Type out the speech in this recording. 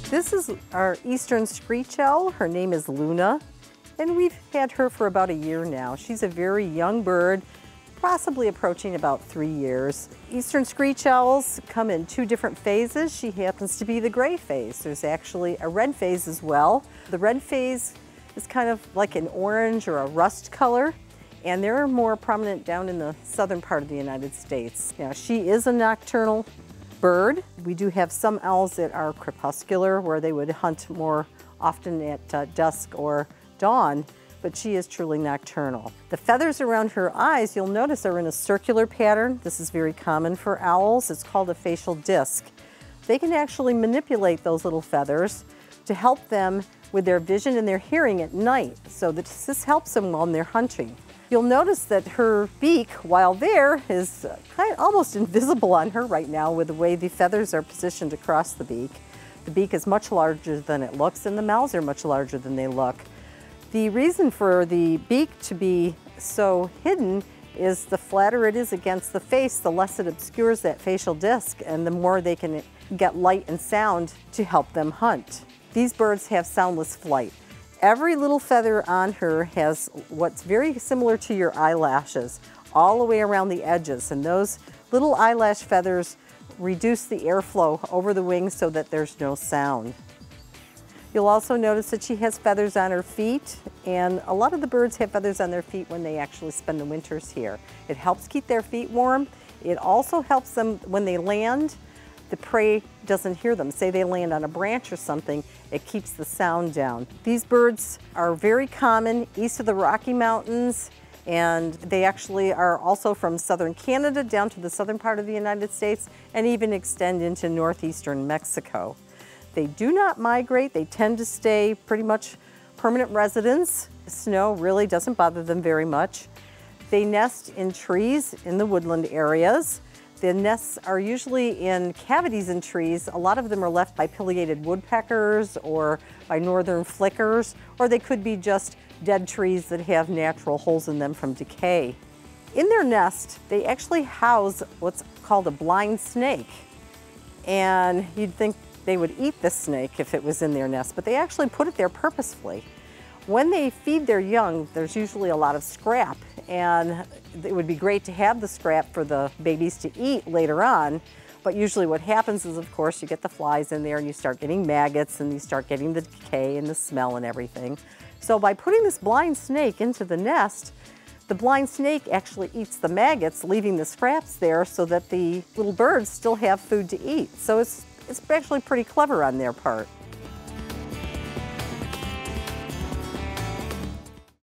This is our eastern screech owl. Her name is Luna, and we've had her for about a year now. She's a very young bird, possibly approaching about 3 years. Eastern screech owls come in 2 different phases. She happens to be the gray phase. There's actually a red phase as well. The red phase is kind of like an orange or a rust color, and they're more prominent down in the southern part of the United States. Now, she is a nocturnal bird. We do have some owls that are crepuscular, where they would hunt more often at dusk or dawn, but she is truly nocturnal. The feathers around her eyes, you'll notice, are in a circular pattern. This is very common for owls. It's called a facial disc. They can actually manipulate those little feathers to help them with their vision and their hearing at night, so that this helps them when they're hunting. You'll notice that her beak, while there, is almost invisible on her right now with the way the feathers are positioned across the beak. The beak is much larger than it looks, and the mouths are much larger than they look. The reason for the beak to be so hidden is the flatter it is against the face, the less it obscures that facial disc, and the more they can get light and sound to help them hunt. These birds have soundless flight. Every little feather on her has what's very similar to your eyelashes all the way around the edges, and those little eyelash feathers reduce the airflow over the wings so that there's no sound. You'll also notice that she has feathers on her feet, and a lot of the birds have feathers on their feet when they actually spend the winters here. It helps keep their feet warm. It also helps them when they land. The prey doesn't hear them. Say they land on a branch or something, it keeps the sound down. These birds are very common east of the Rocky Mountains, and they actually are also from southern Canada down to the southern part of the United States, and even extend into northeastern Mexico. They do not migrate. They tend to stay pretty much permanent residents. Snow really doesn't bother them very much. They nest in trees in the woodland areas. The nests are usually in cavities in trees. A lot of them are left by pileated woodpeckers or by northern flickers, or they could be just dead trees that have natural holes in them from decay. In their nest, they actually house what's called a blind snake. And you'd think they would eat the snake if it was in their nest, but they actually put it there purposefully. When they feed their young, there's usually a lot of scrap, and it would be great to have the scrap for the babies to eat later on, but usually what happens is, of course, you get the flies in there and you start getting maggots and you start getting the decay and the smell and everything. So by putting this blind snake into the nest, the blind snake actually eats the maggots, leaving the scraps there so that the little birds still have food to eat. So it's actually pretty clever on their part.